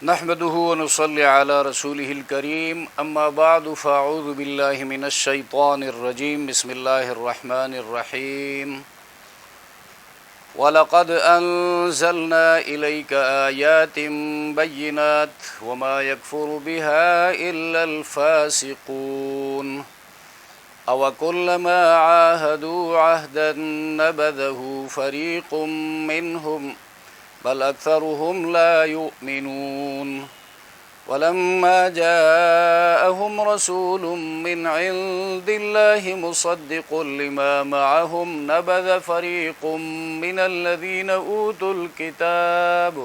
نحمده ونصلي على رسوله الكريم اما بعد فاعوذ بالله من الشيطان الرجيم بسم الله الرحمن الرحيم ولقد انزلنا اليك آيات بينات وما يكفر بها الا الفاسقون او كلما عاهدوا عهدا نبذه فريق منهم بل أكثرهم لا يؤمنون ولما جاءهم رسول من عند الله مصدق لما معهم نبذ فريق من الذين أوتوا الكتاب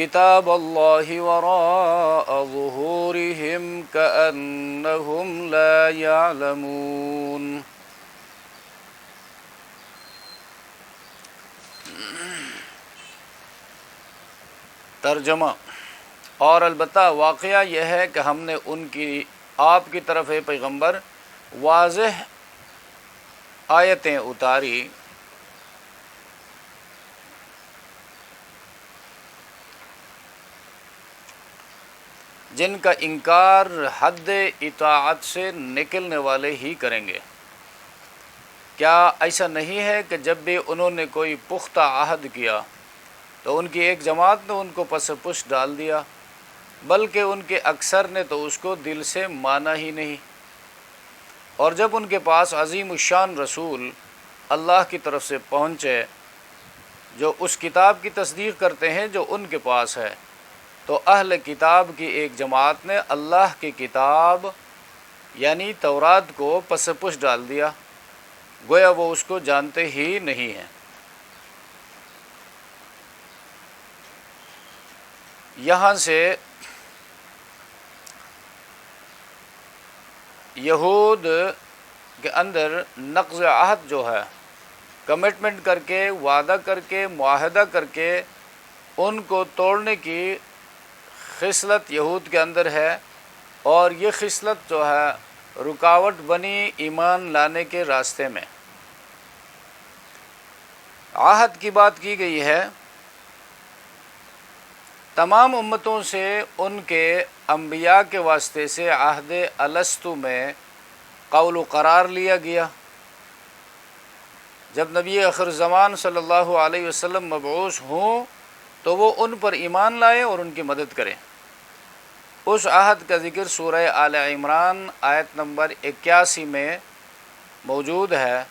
كتاب الله وراء ظهورهم كأنهم لا يعلمون۔ ترجمہ۔ اور البتہ واقعہ یہ ہے کہ ہم نے ان کی آپ کی طرف پیغمبر واضح آیتیں اتاری جن کا انکار حد اطاعت سے نکلنے والے ہی کریں گے۔ کیا ایسا نہیں ہے کہ جب بھی انہوں نے کوئی پختہ عہد کیا تو ان کی ایک جماعت نے ان کو پس پش ڈال دیا، بلکہ ان کے اکثر نے تو اس کو دل سے مانا ہی نہیں۔ اور جب ان کے پاس عظیم الشان رسول اللہ کی طرف سے پہنچے جو اس کتاب کی تصدیق کرتے ہیں جو ان کے پاس ہے، تو اہل کتاب کی ایک جماعت نے اللہ کی کتاب یعنی تورات کو پس پش ڈال دیا، گویا وہ اس کو جانتے ہی نہیں ہیں۔ یہاں سے یہود کے اندر نقض عہد جو ہے، کمٹمنٹ کر کے، وعدہ کر کے، معاہدہ کر کے ان کو توڑنے کی خصلت یہود کے اندر ہے، اور یہ خصلت جو ہے رکاوٹ بنی ایمان لانے کے راستے میں۔ عہد کی بات کی گئی ہے، تمام امتوں سے ان کے انبیاء کے واسطے سے عہد الستو میں قول و قرار لیا گیا۔ جب نبی آخر زمان صلی اللہ علیہ وسلم مبعوث ہوں تو وہ ان پر ایمان لائیں اور ان کی مدد کریں۔ اس عہد کا ذکر سورہ آل عمران آیت نمبر 81 میں موجود ہے۔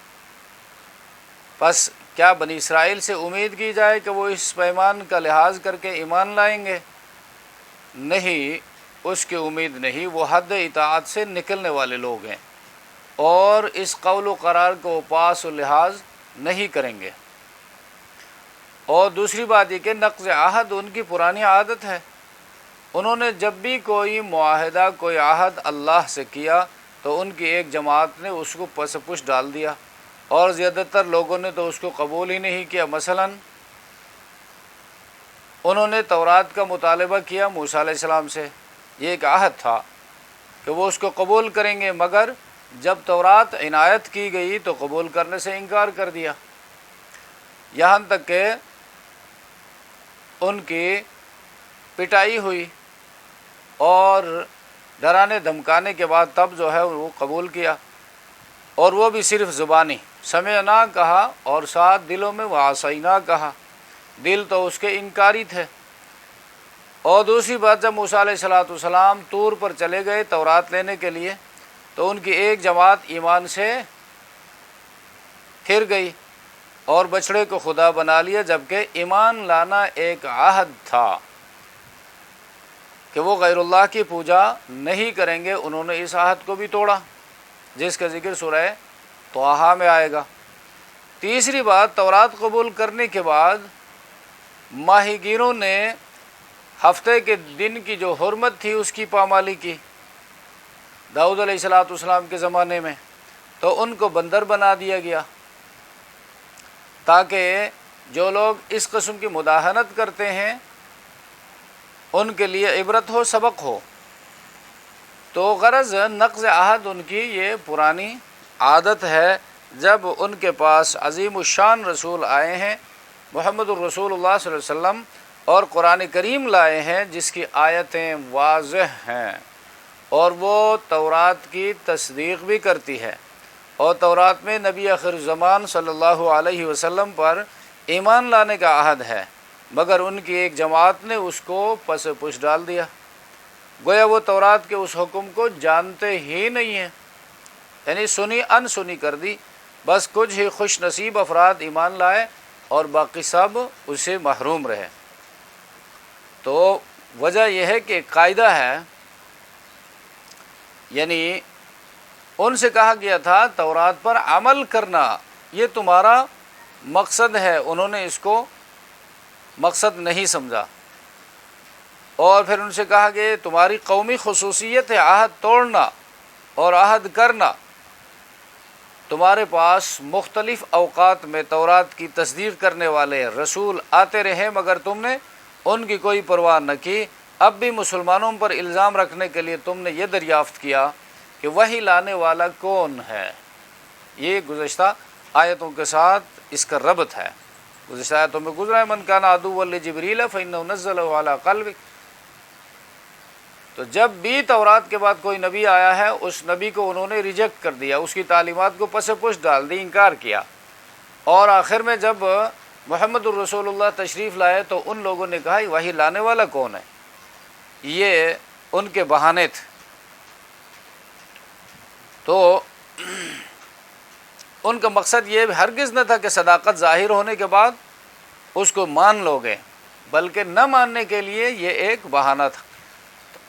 پس کیا بنی اسرائیل سے امید کی جائے کہ وہ اس پیمان کا لحاظ کر کے ایمان لائیں گے؟ نہیں، اس کی امید نہیں، وہ حد اطاعت سے نکلنے والے لوگ ہیں اور اس قول و قرار کو پاس و لحاظ نہیں کریں گے۔ اور دوسری بات یہ کہ نقض عہد ان کی پرانی عادت ہے۔ انہوں نے جب بھی کوئی معاہدہ، کوئی عہد اللہ سے کیا تو ان کی ایک جماعت نے اس کو پس پش ڈال دیا، اور زیادہ تر لوگوں نے تو اس کو قبول ہی نہیں کیا۔ مثلا انہوں نے تورات کا مطالبہ کیا موسیٰ علیہ السلام سے، یہ ایک عہد تھا کہ وہ اس کو قبول کریں گے، مگر جب تورات عنایت کی گئی تو قبول کرنے سے انکار کر دیا، یہاں تک کہ ان کی پٹائی ہوئی، اور ڈرانے دھمکانے کے بعد تب جو ہے وہ قبول کیا، اور وہ بھی صرف زبانی سمعنا کہا اور ساتھ دلوں میں وعصینا کہا، دل تو اس کے انکاری تھے۔ اور دوسری بات، جب موسیٰ علیہ السلام طور پر چلے گئے تورات لینے کے لیے تو ان کی ایک جماعت ایمان سے پھر گئی اور بچڑے کو خدا بنا لیا، جبکہ ایمان لانا ایک عہد تھا کہ وہ غیر اللہ کی پوجا نہیں کریں گے۔ انہوں نے اس عہد کو بھی توڑا، جس کا ذکر سورہ طٰہٰ میں آئے گا۔ تیسری بات، تورات قبول کرنے کے بعد ماہی گیروں نے ہفتے کے دن کی جو حرمت تھی اس کی پامالی کی داؤد علیہ السلام کے زمانے میں، تو ان کو بندر بنا دیا گیا تاکہ جو لوگ اس قسم کی مداہنت کرتے ہیں ان کے لیے عبرت ہو، سبق ہو۔ تو غرض نقض عہد ان کی یہ پرانی عادت ہے۔ جب ان کے پاس عظیم الشان رسول آئے ہیں محمد الرسول اللہ صلی اللہ علیہ وسلم، اور قرآن کریم لائے ہیں جس کی آیتیں واضح ہیں، اور وہ تورات کی تصدیق بھی کرتی ہے، اور تورات میں نبی آخر زمان صلی اللہ علیہ وسلم پر ایمان لانے کا عہد ہے، مگر ان کی ایک جماعت نے اس کو پس پش ڈال دیا، گویا وہ تورات کے اس حکم کو جانتے ہی نہیں ہیں، یعنی سنی ان سنی کر دی، بس کچھ ہی خوش نصیب افراد ایمان لائے اور باقی سب اسے محروم رہے۔ تو وجہ یہ ہے کہ قاعدہ ہے، یعنی ان سے کہا گیا تھا تورات پر عمل کرنا یہ تمہارا مقصد ہے، انہوں نے اس کو مقصد نہیں سمجھا، اور پھر ان سے کہا کہ تمہاری قومی خصوصیت ہے عہد توڑنا اور عہد کرنا، تمہارے پاس مختلف اوقات میں تورات کی تصدیق کرنے والے رسول آتے رہے مگر تم نے ان کی کوئی پرواہ نہ کی، اب بھی مسلمانوں پر الزام رکھنے کے لیے تم نے یہ دریافت کیا کہ وحی لانے والا کون ہے۔ یہ گزشتہ آیتوں کے ساتھ اس کا ربط ہے، گزشتہ آیتوں میں گزرا ہے من کان عدوا لجبریل فإنہ نزلہ علی قلبک۔ تو جب بھی تورات کے بعد کوئی نبی آیا ہے اس نبی کو انہوں نے ریجیکٹ کر دیا، اس کی تعلیمات کو پس پش ڈال دی، انکار کیا، اور آخر میں جب محمد الرسول اللہ تشریف لائے تو ان لوگوں نے کہا وحی لانے والا کون ہے، یہ ان کے بہانے تھے۔ تو ان کا مقصد یہ ہرگز نہ تھا کہ صداقت ظاہر ہونے کے بعد اس کو مان لو گے، بلکہ نہ ماننے کے لیے یہ ایک بہانہ تھا۔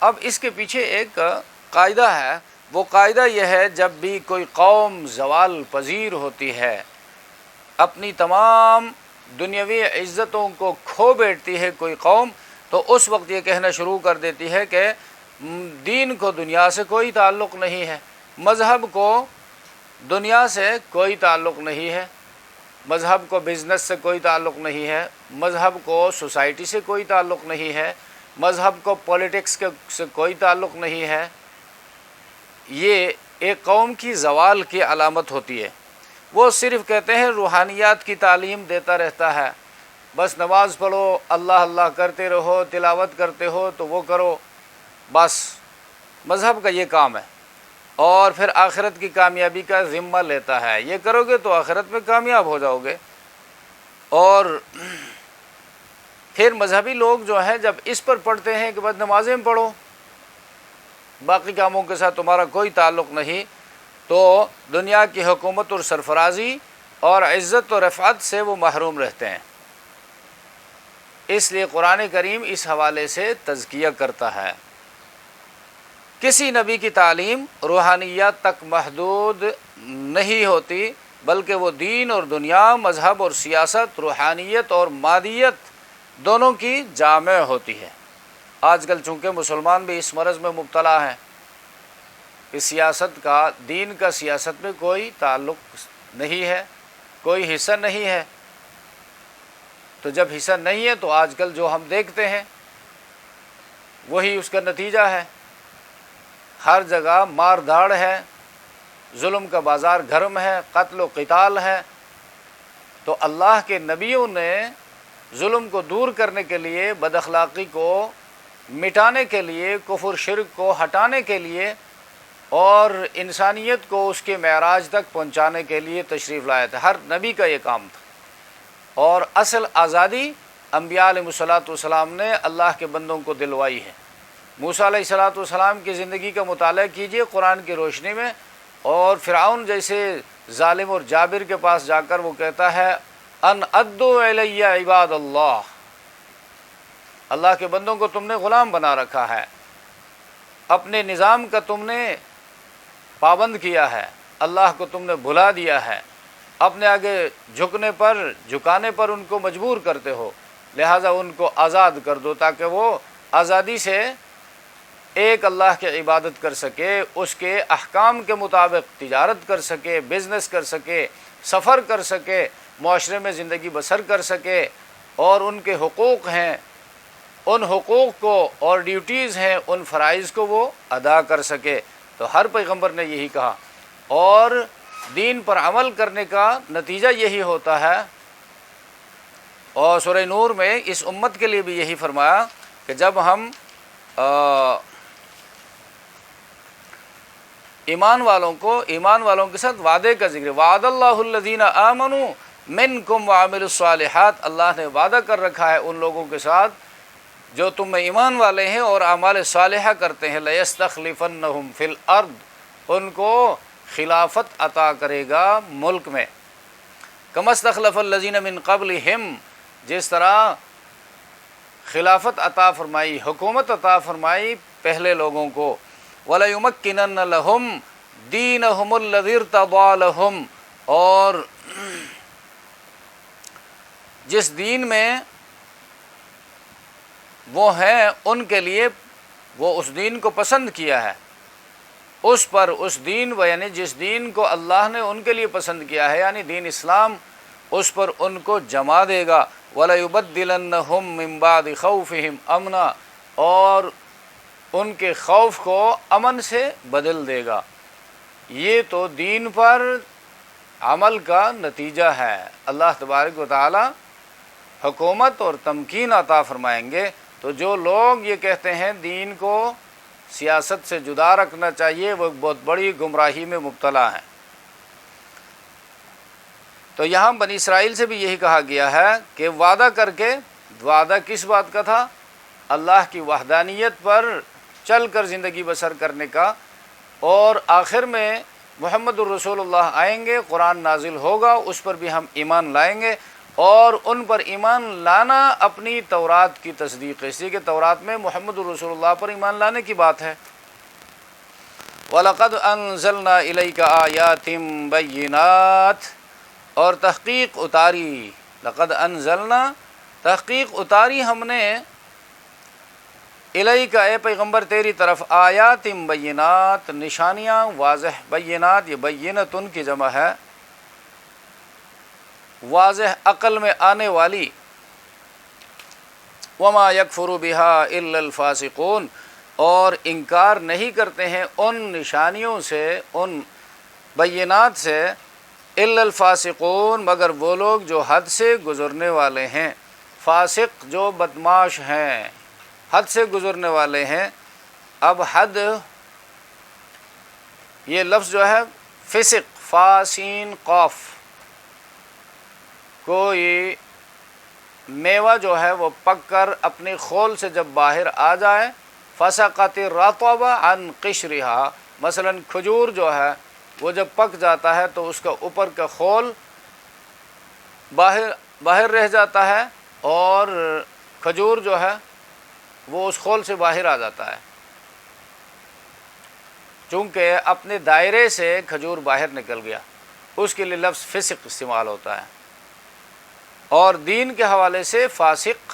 اب اس کے پیچھے ایک قاعدہ ہے، وہ قاعدہ یہ ہے جب بھی کوئی قوم زوال پذیر ہوتی ہے، اپنی تمام دنیاوی عزتوں کو کھو بیٹھتی ہے کوئی قوم، تو اس وقت یہ کہنا شروع کر دیتی ہے کہ دین کو دنیا سے کوئی تعلق نہیں ہے، مذہب کو دنیا سے کوئی تعلق نہیں ہے، مذہب کو بزنس سے کوئی تعلق نہیں ہے، مذہب کو سوسائٹی سے کوئی تعلق نہیں ہے، مذہب کو پولیٹکس سے کوئی تعلق نہیں ہے۔ یہ ایک قوم کی زوال کی علامت ہوتی ہے۔ وہ صرف کہتے ہیں روحانیات کی تعلیم دیتا رہتا ہے، بس نماز پڑھو، اللہ اللہ کرتے رہو، تلاوت کرتے ہو تو وہ کرو، بس مذہب کا یہ کام ہے، اور پھر آخرت کی کامیابی کا ذمہ لیتا ہے، یہ کرو گے تو آخرت میں کامیاب ہو جاؤ گے۔ اور پھر مذہبی لوگ جو ہیں جب اس پر پڑھتے ہیں کہ بس نمازیں پڑھو، باقی کاموں کے ساتھ تمہارا کوئی تعلق نہیں، تو دنیا کی حکومت اور سرفرازی اور عزت و رفعت سے وہ محروم رہتے ہیں۔ اس لیے قرآن کریم اس حوالے سے تزکیہ کرتا ہے، کسی نبی کی تعلیم روحانیات تک محدود نہیں ہوتی، بلکہ وہ دین اور دنیا، مذہب اور سیاست، روحانیت اور مادیت دونوں کی جامع ہوتی ہے۔ آج کل چونکہ مسلمان بھی اس مرض میں مبتلا ہیں کہ سیاست کا، دین کا سیاست میں کوئی تعلق نہیں ہے، کوئی حصہ نہیں ہے، تو جب حصہ نہیں ہے تو آج کل جو ہم دیکھتے ہیں وہی اس کا نتیجہ ہے۔ ہر جگہ مار دھاڑ ہے، ظلم کا بازار گرم ہے، قتل و قتال ہے۔ تو اللہ کے نبیوں نے ظلم کو دور کرنے کے لیے، بد اخلاقی کو مٹانے کے لیے، کفر شرک کو ہٹانے کے لیے اور انسانیت کو اس کے معراج تک پہنچانے کے لیے تشریف لائے تھے۔ ہر نبی کا یہ کام تھا، اور اصل آزادی انبیاء علیہ الصلوۃ والسلام نے اللہ کے بندوں کو دلوائی ہے۔ موسیٰ علیہ الصلوۃ والسلام کی زندگی کا مطالعہ کیجئے قرآن کی روشنی میں، اور فرعون جیسے ظالم اور جابر کے پاس جا کر وہ کہتا ہے ان ادو الی عباد اللہ، اللہ کے بندوں کو تم نے غلام بنا رکھا ہے، اپنے نظام کا تم نے پابند کیا ہے، اللہ کو تم نے بھلا دیا ہے، اپنے آگے جھکانے پر ان کو مجبور کرتے ہو، لہٰذا ان کو آزاد کر دو تاکہ وہ آزادی سے ایک اللہ کی عبادت کر سکے، اس کے احکام کے مطابق تجارت کر سکے، بزنس کر سکے، سفر کر سکے، معاشرے میں زندگی بسر کر سکے، اور ان کے حقوق ہیں ان حقوق کو، اور ڈیوٹیز ہیں ان فرائض کو وہ ادا کر سکے۔ تو ہر پیغمبر نے یہی کہا، اور دین پر عمل کرنے کا نتیجہ یہی ہوتا ہے، اور سورہ نور میں اس امت کے لیے بھی یہی فرمایا کہ جب ہم ایمان والوں کے ساتھ وعدے کا ذکر، وعد اللہ الذین آمنوا منکم وعملوا الصالحات، اللہ نے وعدہ کر رکھا ہے ان لوگوں کے ساتھ جو تم میں ایمان والے ہیں اور اعمال صالحہ کرتے ہیں، لَيَسْتَخْلِفَنَّهُمْ فِي الْأَرْضِ، ان کو خلافت عطا کرے گا ملک میں، كَمَا اسْتَخْلَفَ الَّذِينَ مِن قَبْلِهِمْ، جس طرح خلافت عطا فرمائی، حکومت عطا فرمائی پہلے لوگوں کو، وَلَيُمَكِّنَنَّ لَهُمْ دِينَهُمُ الَّذِي ارْتَضَىٰ لَهُمْ، اور جس دین میں وہ ہیں ان کے لیے وہ اس دین کو پسند کیا ہے، اس دین یعنی جس دین کو اللہ نے ان کے لیے پسند کیا ہے، یعنی دین اسلام، اس پر ان کو جما دے گا، وَلَيُبَدِّلَنَّهُمْ مِن بَعْدِ خَوْفِهِمْ أَمْنًا، اور ان کے خوف کو امن سے بدل دے گا۔ یہ تو دین پر عمل کا نتیجہ ہے، اللہ تبارک و تعالی حکومت اور تمکین عطا فرمائیں گے۔ تو جو لوگ یہ کہتے ہیں دین کو سیاست سے جدا رکھنا چاہیے، وہ بہت بڑی گمراہی میں مبتلا ہیں۔ تو یہاں بنی اسرائیل سے بھی یہی کہا گیا ہے کہ وعدہ کر کے، وعدہ کس بات کا تھا؟ اللہ کی وحدانیت پر چل کر زندگی بسر کرنے کا، اور آخر میں محمد الرسول اللہ آئیں گے، قرآن نازل ہوگا، اس پر بھی ہم ایمان لائیں گے، اور ان پر ایمان لانا اپنی تورات کی تصدیق ہے، اس لیے کہ تورات میں محمد الرسول اللہ پر ایمان لانے کی بات ہے۔ وَلَقَدْ أَنزَلْنَا إِلَيْكَ آيَاتٍ بَيِّنَاتٍ، اور تحقیق اتاری، لقد انزلنا، تحقیق اتاری ہم نے، الیک، اے پیغمبر تیری طرف، آیات بینات، نشانیاں واضح، بینات یہ بینتن کی جمع ہے، واضح عقل میں آنے والی، وما یکفر بہا الا الفاسقون، اور انکار نہیں کرتے ہیں ان نشانیوں سے، ان بینات سے، الا الفاسقون، مگر وہ لوگ جو حد سے گزرنے والے ہیں، فاسق جو بدماش ہیں، حد سے گزرنے والے ہیں۔ اب حد یہ لفظ جو ہے فسق، فاسین قاف، کوئی میوہ جو ہے وہ پک کر اپنی خول سے جب باہر آ جائے، فسقط الرطب عن قشرها، مثلا کھجور جو ہے وہ جب پک جاتا ہے تو اس کا اوپر کا خول باہر رہ جاتا ہے، اور کھجور جو ہے وہ اس خول سے باہر آ جاتا ہے، چونکہ اپنے دائرے سے کھجور باہر نکل گیا، اس کے لیے لفظ فسق استعمال ہوتا ہے۔ اور دین کے حوالے سے فاسق،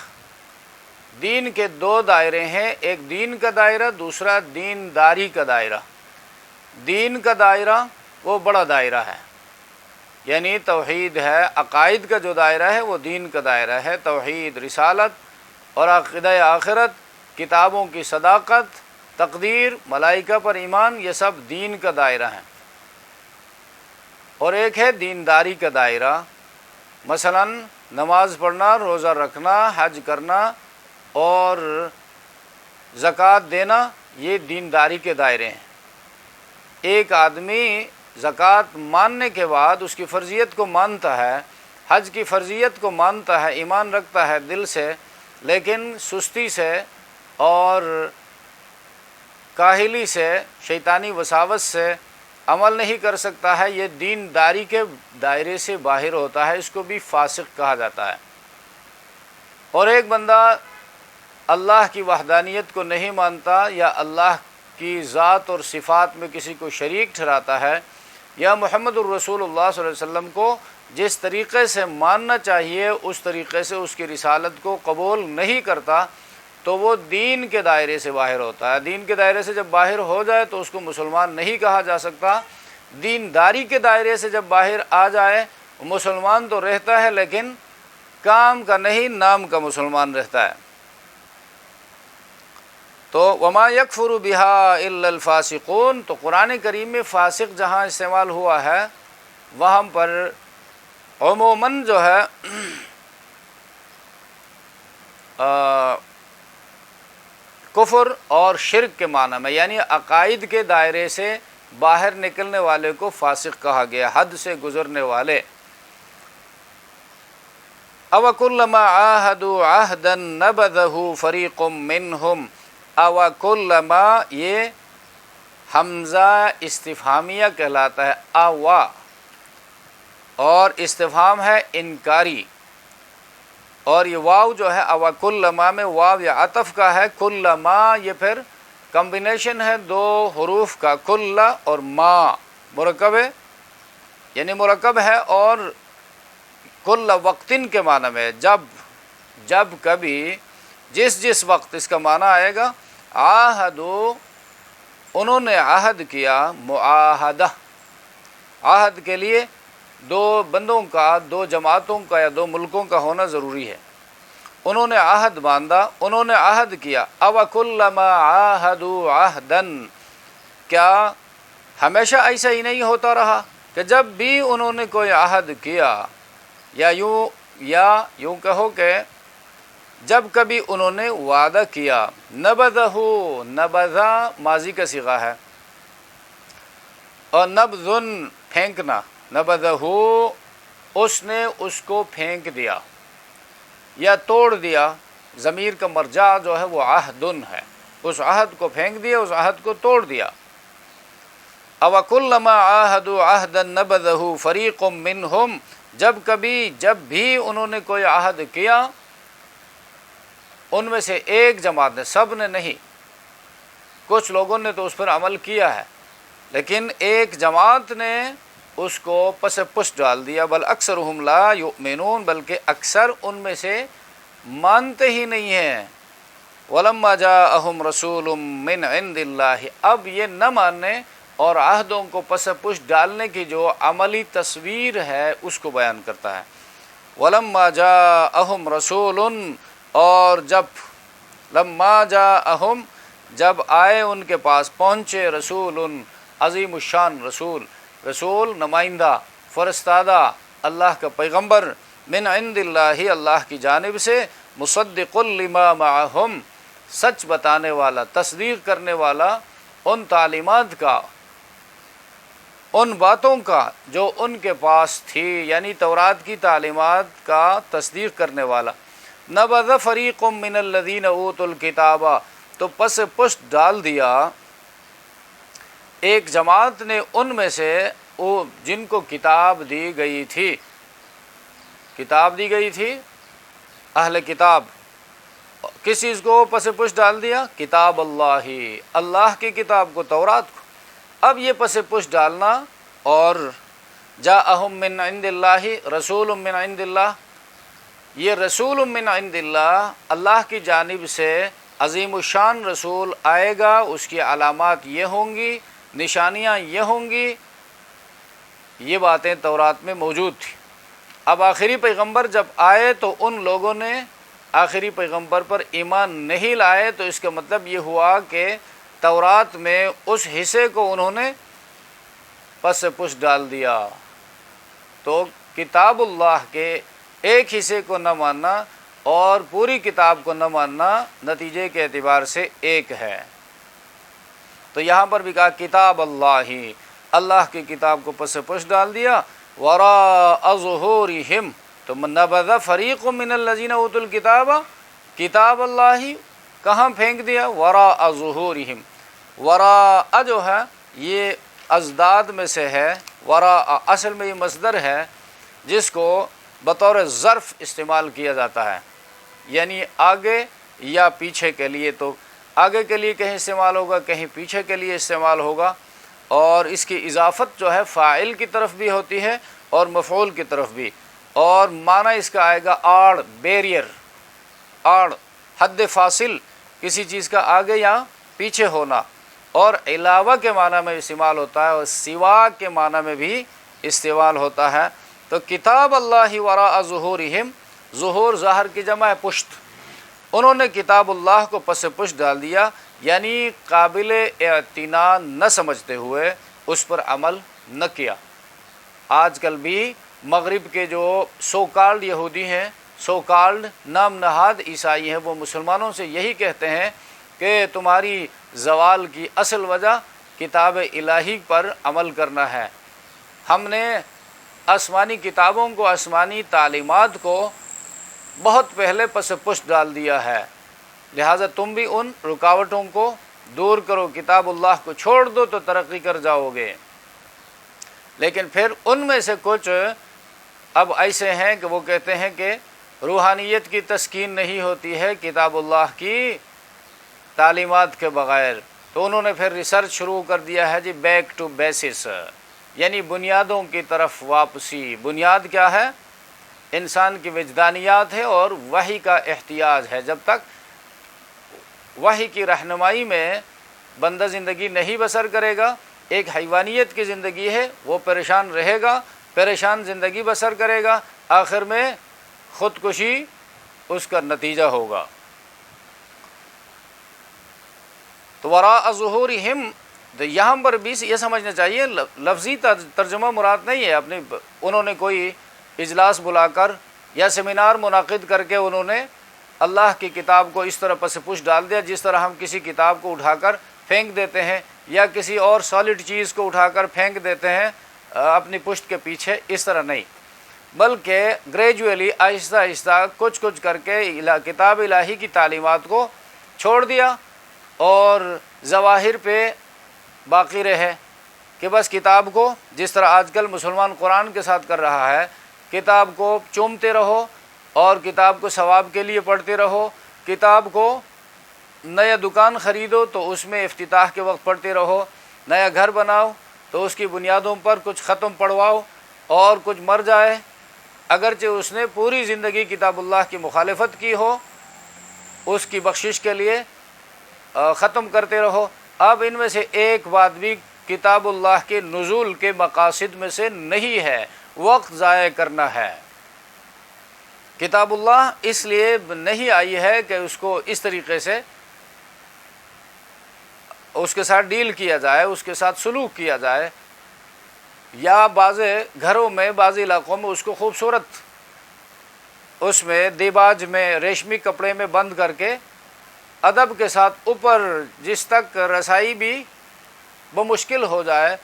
دین کے دو دائرے ہیں، ایک دین کا دائرہ، دوسرا دینداری کا دائرہ۔ دین کا دائرہ وہ بڑا دائرہ ہے، یعنی توحید ہے، عقائد کا جو دائرہ ہے وہ دین کا دائرہ ہے، توحید، رسالت اور عقیدہ آخرت، کتابوں کی صداقت، تقدیر، ملائکہ پر ایمان، یہ سب دین کا دائرہ ہیں۔ اور ایک ہے دینداری کا دائرہ، مثلا نماز پڑھنا، روزہ رکھنا، حج کرنا اور زکوٰۃ دینا، یہ دینداری کے دائرے ہیں۔ ایک آدمی زکوٰۃ ماننے کے بعد اس کی فرضیت کو مانتا ہے، حج کی فرضیت کو مانتا ہے، ایمان رکھتا ہے دل سے، لیکن سستی سے اور کاہلی سے، شیطانی وساوس سے عمل نہیں کر سکتا ہے، یہ دینداری کے دائرے سے باہر ہوتا ہے، اس کو بھی فاسق کہا جاتا ہے۔ اور ایک بندہ اللہ کی وحدانیت کو نہیں مانتا، یا اللہ کی ذات اور صفات میں کسی کو شریک ٹھہراتا ہے، یا محمد الرسول اللہ صلی اللہ علیہ وسلم کو جس طریقے سے ماننا چاہیے اس طریقے سے اس کی رسالت کو قبول نہیں کرتا، تو وہ دین کے دائرے سے باہر ہوتا ہے۔ دین کے دائرے سے جب باہر ہو جائے تو اس کو مسلمان نہیں کہا جا سکتا۔ دینداری کے دائرے سے جب باہر آ جائے، مسلمان تو رہتا ہے لیکن کام کا نہیں، نام کا مسلمان رہتا ہے۔ تو وما یکفر بہا الا الفاسقون، تو قرآن کریم میں فاسق جہاں استعمال ہوا ہے وہاں پر عموماً جو ہے کفر اور شرک کے معنی میں، یعنی عقائد کے دائرے سے باہر نکلنے والے کو فاسق کہا گیا، حد سے گزرنے والے۔ اوَكُلَّمَا عَاهَدُوا عَهْدًا نَبَذَهُ فَرِيقٌ مِّنْهُمْ۔ اوَكُلَّمَا یہ حمزہ استفہامیہ کہلاتا ہے، اوا، اور استفہام ہے انکاری، اور یہ واو جو ہے اوَكُلَّمَا میں واو یا عطف کا ہے، کلما یہ پھر کمبینیشن ہے دو حروف کا، کل اور ما، مرکب ہے، یعنی مرکب ہے، اور کل وقتن کے معنی میں جب کبھی، جس وقت، اس کا معنی آئے گا عاہدو، انہوں نے عہد کیا، معاہدہ، عہد کے لیے دو بندوں کا، دو جماعتوں کا یا دو ملکوں کا ہونا ضروری ہے۔ انہوں نے عہد باندھا، انہوں نے عہد کیا، اوَكُلَّمَا عَاهَدُوا عَهْدًا، کیا ہمیشہ ایسا ہی نہیں ہوتا رہا کہ جب بھی انہوں نے کوئی عہد کیا، یا یوں کہو کہ جب کبھی انہوں نے وعدہ کیا، نبذہ، نبذہ ماضی کا صیغہ ہے، اور نبذن پھینکنا، نبذہ اس نے اس کو پھینک دیا یا توڑ دیا، ضمیر کا مرجع جو ہے وہ عہدن ہے، اس عہد کو پھینک دیا، اس عہد کو توڑ دیا۔ اوَكُلَّمَا عَاهَدُوا عَهْدًا نَبَذَهُ فَرِيقٌ مِّنْهُمْ، جب بھی انہوں نے کوئی عہد کیا، ان میں سے ایک جماعت نے، سب نے نہیں، کچھ لوگوں نے تو اس پر عمل کیا ہے، لیکن ایک جماعت نے اس کو پس پش ڈال دیا، بل اکثرهم لا یؤمنون، بلکہ اکثر ان میں سے مانتے ہی نہیں ہیں۔ وَلَمَّا جَاءَهُمْ رَسُولٌ مِّنْ عِنْدِ اللَّهِ، اب یہ نہ ماننے اور عہدوں کو پس پش ڈالنے کی جو عملی تصویر ہے اس کو بیان کرتا ہے۔ وَلَمَّا جَاءَهُمْ رَسُولٌ، اور لَمَّا جَاءَهُمْ، جب آئے ان کے پاس، پہنچے، رسول عظیم الشان، رسول نمائندہ، فرستادہ، اللہ کا پیغمبر، من عند اللہ، اللہ کی جانب سے، مصدق لما معہم، سچ بتانے والا، تصدیق کرنے والا ان تعلیمات کا، ان باتوں کا جو ان کے پاس تھی، یعنی تورات کی تعلیمات کا تصدیق کرنے والا۔ نبذ فریق من الذین اوتوا الکتاب، تو پس پشت ڈال دیا ایک جماعت نے ان میں سے، وہ جن کو کتاب دی گئی تھی، اہل کتاب، کس چیز کو پس پش ڈال دیا؟ کتاب اللہ، اللہ کی کتاب کو، تورات کو۔ اب یہ پس پش ڈالنا، اور جاءہم من عند اللہ رسول من عند اللہ، یہ رسول من عند اللہ، اللہ کی جانب سے عظیم الشان رسول آئے گا، اس کی علامات یہ ہوں گی، نشانیاں یہ ہوں گی، یہ باتیں تورات میں موجود تھی۔ اب آخری پیغمبر جب آئے تو ان لوگوں نے آخری پیغمبر پر ایمان نہیں لائے، تو اس کا مطلب یہ ہوا کہ تورات میں اس حصے کو انہوں نے پس پش ڈال دیا۔ تو کتاب اللہ کے ایک حصے کو نہ ماننا اور پوری کتاب کو نہ ماننا نتیجے کے اعتبار سے ایک ہے۔ تو یہاں پر بھی کہا کتاب اللہ، اللہ کی کتاب کو پس پش ڈال دیا، وراء ظہورہم، تو نبذ فریق من الذین اوتوا الکتاب، کتاب اللہ کہاں پھینک دیا؟ وراء ظہورہم۔ وراء جو ہے یہ ازداد میں سے ہے، وراء اصل میں یہ مصدر ہے جس کو بطور ظرف استعمال کیا جاتا ہے، یعنی آگے یا پیچھے کے لیے، تو آگے کے لیے کہیں استعمال ہوگا، کہیں پیچھے کے لیے استعمال ہوگا، اور اس کی اضافت جو ہے فاعل کی طرف بھی ہوتی ہے اور مفعول کی طرف بھی، اور معنی اس کا آئے گا آڑ، بیریئر، آڑ، حد فاصل، کسی چیز کا آگے یا پیچھے ہونا، اور علاوہ کے معنی میں استعمال ہوتا ہے اور سوا کے معنی میں بھی استعمال ہوتا ہے۔ تو کتاب اللہ وراء ظہورہم، ظہور ظاہر کی جمع ہے پشت، انہوں نے کتاب اللہ کو پس پشت ڈال دیا، یعنی قابل اعتنا نہ سمجھتے ہوئے اس پر عمل نہ کیا۔ آج کل بھی مغرب کے جو سو کالڈ یہودی ہیں سو کالڈ نام نہاد عیسائی ہیں وہ مسلمانوں سے یہی کہتے ہیں کہ تمہاری زوال کی اصل وجہ کتاب الہی پر عمل کرنا ہے۔ ہم نے آسمانی کتابوں کو، آسمانی تعلیمات کو بہت پہلے پس پشت ڈال دیا ہے، لہٰذا تم بھی ان رکاوٹوں کو دور کرو، کتاب اللہ کو چھوڑ دو تو ترقی کر جاؤ گے۔ لیکن پھر ان میں سے کچھ اب ایسے ہیں کہ وہ کہتے ہیں کہ روحانیت کی تسکین نہیں ہوتی ہے کتاب اللہ کی تعلیمات کے بغیر، تو انہوں نے پھر ریسرچ شروع کر دیا ہے جی، بیک ٹو بیسس، یعنی بنیادوں کی طرف واپسی۔ بنیاد کیا ہے؟ انسان کی وجدانیات ہے اور وحی کا احتیاج ہے۔ جب تک وحی کی رہنمائی میں بندہ زندگی نہیں بسر کرے گا، ایک حیوانیت کی زندگی ہے، وہ پریشان رہے گا، پریشان زندگی بسر کرے گا، آخر میں خودکشی اس کا نتیجہ ہوگا۔ تو وراء ظہورہم، یہاں پر بھی یہ سمجھنا چاہیے لفظی ترجمہ مراد نہیں ہے۔ انہوں نے کوئی اجلاس بلا کر یا سیمینار منعقد کر کے انہوں نے اللہ کی کتاب کو اس طرح پس پش ڈال دیا جس طرح ہم کسی کتاب کو اٹھا کر پھینک دیتے ہیں یا کسی اور سالڈ چیز کو اٹھا کر پھینک دیتے ہیں اپنی پشت کے پیچھے، اس طرح نہیں، بلکہ گریجولی آہستہ آہستہ کچھ کچھ کر کے کتاب الہی کی تعلیمات کو چھوڑ دیا اور ظواہر پہ باقی رہے کہ بس کتاب کو، جس طرح آج کل مسلمان قرآن کے ساتھ کر رہا ہے، کتاب کو چومتے رہو اور کتاب کو ثواب کے لیے پڑھتے رہو، کتاب کو نیا دکان خریدو تو اس میں افتتاح کے وقت پڑھتے رہو، نیا گھر بناؤ تو اس کی بنیادوں پر کچھ ختم پڑھواؤ، اور کچھ مر جائے اگرچہ اس نے پوری زندگی کتاب اللہ کی مخالفت کی ہو، اس کی بخشش کے لیے ختم کرتے رہو۔ اب ان میں سے ایک بات بھی کتاب اللہ کے نزول کے مقاصد میں سے نہیں ہے، وقت ضائع کرنا ہے۔ کتاب اللہ اس لیے نہیں آئی ہے کہ اس کو اس طریقے سے اس کے ساتھ ڈیل کیا جائے، اس کے ساتھ سلوک کیا جائے، یا بعض گھروں میں بعض علاقوں میں اس کو خوبصورت اس میں دیباج میں ریشمی کپڑے میں بند کر کے ادب کے ساتھ اوپر جس تک رسائی بھی بمشکل ہو جائے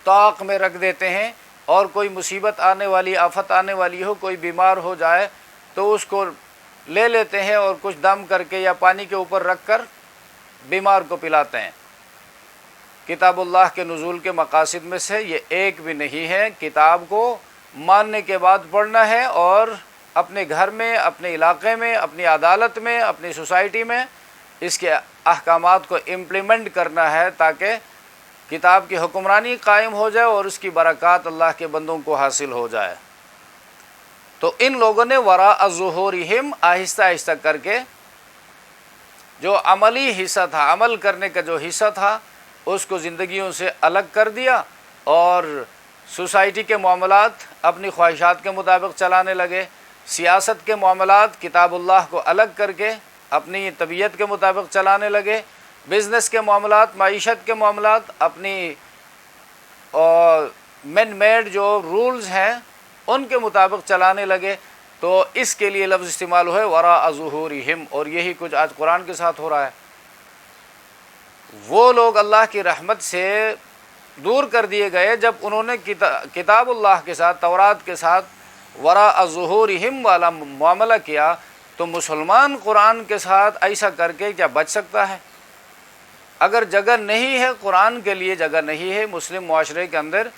طاق میں رکھ دیتے ہیں، اور کوئی مصیبت آنے والی، آفت آنے والی ہو، کوئی بیمار ہو جائے تو اس کو لے لیتے ہیں اور کچھ دم کر کے یا پانی کے اوپر رکھ کر بیمار کو پلاتے ہیں۔ کتاب اللہ کے نزول کے مقاصد میں سے یہ ایک بھی نہیں ہے۔ کتاب کو ماننے کے بعد پڑھنا ہے اور اپنے گھر میں، اپنے علاقے میں، اپنی عدالت میں، اپنی سوسائٹی میں اس کے احکامات کو امپلیمنٹ کرنا ہے تاکہ کتاب کی حکمرانی قائم ہو جائے اور اس کی برکات اللہ کے بندوں کو حاصل ہو جائے۔ تو ان لوگوں نے وراء ظہورہم آہستہ آہستہ کر کے جو عملی حصہ تھا، عمل کرنے کا جو حصہ تھا، اس کو زندگیوں سے الگ کر دیا اور سوسائٹی کے معاملات اپنی خواہشات کے مطابق چلانے لگے، سیاست کے معاملات کتاب اللہ کو الگ کر کے اپنی طبیعت کے مطابق چلانے لگے، بزنس کے معاملات، معیشت کے معاملات اپنی مین میڈ جو رولز ہیں ان کے مطابق چلانے لگے۔ تو اس کے لیے لفظ استعمال ہوئے وراء ظہورہم، اور یہی کچھ آج قرآن کے ساتھ ہو رہا ہے۔ وہ لوگ اللہ کی رحمت سے دور کر دیے گئے جب انہوں نے کتاب اللہ کے ساتھ، تورات کے ساتھ وراء ظہورہم والا معاملہ کیا، تو مسلمان قرآن کے ساتھ ایسا کر کے کیا بچ سکتا ہے؟ اگر جگہ نہیں ہے، قرآن کے لیے جگہ نہیں ہے مسلم معاشرے کے اندر،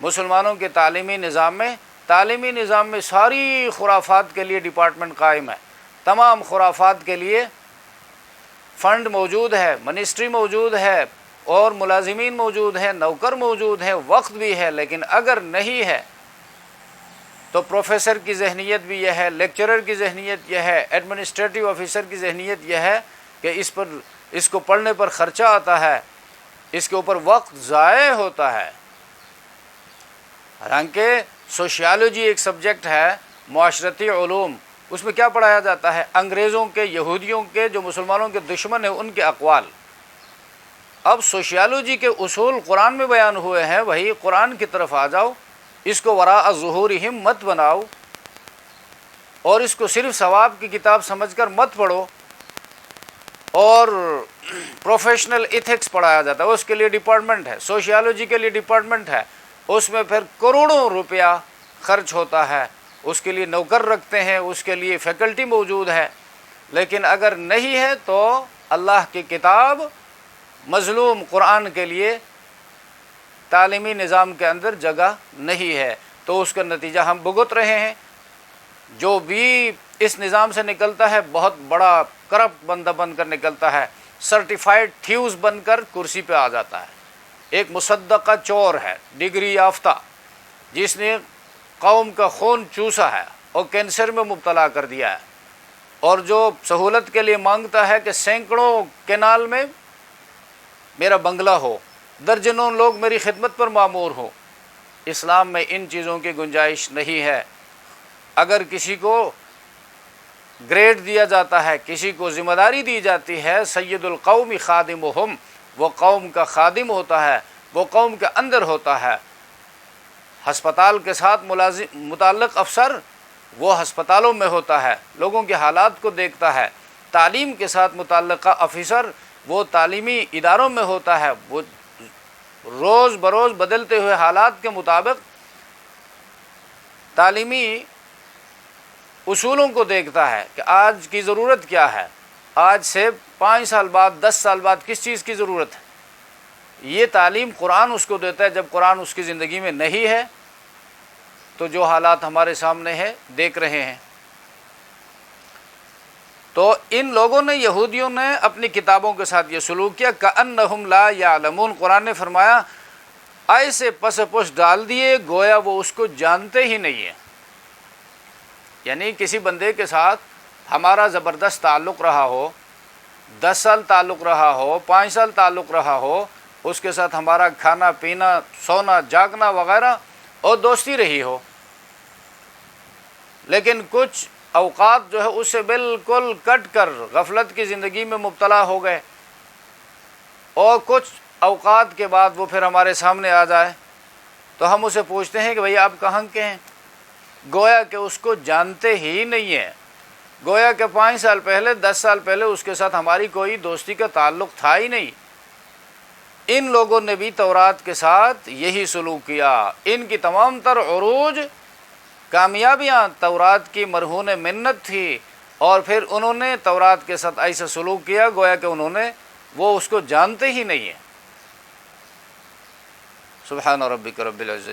مسلمانوں کے تعلیمی نظام میں ساری خرافات کے لیے ڈپارٹمنٹ قائم ہے، تمام خرافات کے لیے فنڈ موجود ہے، منسٹری موجود ہے، اور ملازمین موجود ہیں، نوکر موجود ہیں، وقت بھی ہے، لیکن اگر نہیں ہے تو پروفیسر کی ذہنیت بھی یہ ہے، لیکچرر کی ذہنیت یہ ہے، ایڈمنسٹریٹو آفیسر کی ذہنیت یہ ہے کہ اس کو پڑھنے پر خرچہ آتا ہے، اس کے اوپر وقت ضائع ہوتا ہے۔ حالانکہ سوشیالوجی ایک سبجیکٹ ہے، معاشرتی علوم، اس میں کیا پڑھایا جاتا ہے؟ انگریزوں کے، یہودیوں کے، جو مسلمانوں کے دشمن ہیں ان کے اقوال۔ اب سوشیالوجی کے اصول قرآن میں بیان ہوئے ہیں، وہی قرآن کی طرف آ جاؤ، اس کو وراء ظہورہم مت بناؤ۔ اور اس کو صرف ثواب کی کتاب سمجھ کر مت پڑھو، اور پروفیشنل ایتھکس پڑھایا جاتا ہے، اس کے لیے ڈپارٹمنٹ ہے، سوشیالوجی کے لیے ڈپارٹمنٹ ہے، اس میں پھر کروڑوں روپیہ خرچ ہوتا ہے، اس کے لیے نوکر رکھتے ہیں، اس کے لیے فیکلٹی موجود ہے، لیکن اگر نہیں ہے تو اللہ کی کتاب مظلوم قرآن کے لیے تعلیمی نظام کے اندر جگہ نہیں ہے، تو اس کا نتیجہ ہم بھگت رہے ہیں۔ جو بھی اس نظام سے نکلتا ہے بہت بڑا کرپٹ بندہ بن کر نکلتا ہے، سرٹیفائیڈ تھیوز بن کر کرسی پہ آ جاتا ہے۔ ایک مصدقہ چور ہے، ڈگری یافتہ، جس نے قوم کا خون چوسا ہے اور کینسر میں مبتلا کر دیا ہے، اور جو سہولت کے لیے مانگتا ہے کہ سینکڑوں کینال میں میرا بنگلہ ہو، درجنوں لوگ میری خدمت پر مامور ہوں۔ اسلام میں ان چیزوں کی گنجائش نہیں ہے۔ اگر کسی کو گریڈ دیا جاتا ہے، کسی کو ذمہ داری دی جاتی ہے، سید القوم خادمہم، وہ قوم کا خادم ہوتا ہے، وہ قوم کے اندر ہوتا ہے۔ ہسپتال کے ساتھ متعلق افسر وہ ہسپتالوں میں ہوتا ہے، لوگوں کے حالات کو دیکھتا ہے۔ تعلیم کے ساتھ متعلقہ افسر وہ تعلیمی اداروں میں ہوتا ہے، وہ روز بروز بدلتے ہوئے حالات کے مطابق تعلیمی اصولوں کو دیکھتا ہے کہ آج کی ضرورت کیا ہے، آج سے 5 سال بعد 10 سال بعد کس چیز کی ضرورت ہے۔ یہ تعلیم قرآن اس کو دیتا ہے۔ جب قرآن اس کی زندگی میں نہیں ہے تو جو حالات ہمارے سامنے ہیں دیکھ رہے ہیں۔ تو ان لوگوں نے، یہودیوں نے اپنی کتابوں کے ساتھ یہ سلوک کیا، کأنہم لا یعلمون، قرآن نے فرمایا ایسے پس پش ڈال دیے گویا وہ اس کو جانتے ہی نہیں ہیں۔ یعنی کسی بندے کے ساتھ ہمارا زبردست تعلق رہا ہو، 10 سال تعلق رہا ہو، 5 سال تعلق رہا ہو، اس کے ساتھ ہمارا کھانا پینا، سونا جاگنا وغیرہ اور دوستی رہی ہو، لیکن کچھ اوقات جو ہے اس سے بالکل کٹ کر غفلت کی زندگی میں مبتلا ہو گئے، اور کچھ اوقات کے بعد وہ پھر ہمارے سامنے آ جائے تو ہم اسے پوچھتے ہیں کہ بھئی آپ کہاں کے ہیں، گویا کہ اس کو جانتے ہی نہیں ہیں، گویا کہ 5 سال پہلے 10 سال پہلے اس کے ساتھ ہماری کوئی دوستی کا تعلق تھا ہی نہیں۔ ان لوگوں نے بھی تورات کے ساتھ یہی سلوک کیا۔ ان کی تمام تر عروج کامیابیاں تورات کی مرہون منت تھی، اور پھر انہوں نے تورات کے ساتھ ایسا سلوک کیا گویا کہ وہ اس کو جانتے ہی نہیں ہیں۔ سبحان ربک رب العزت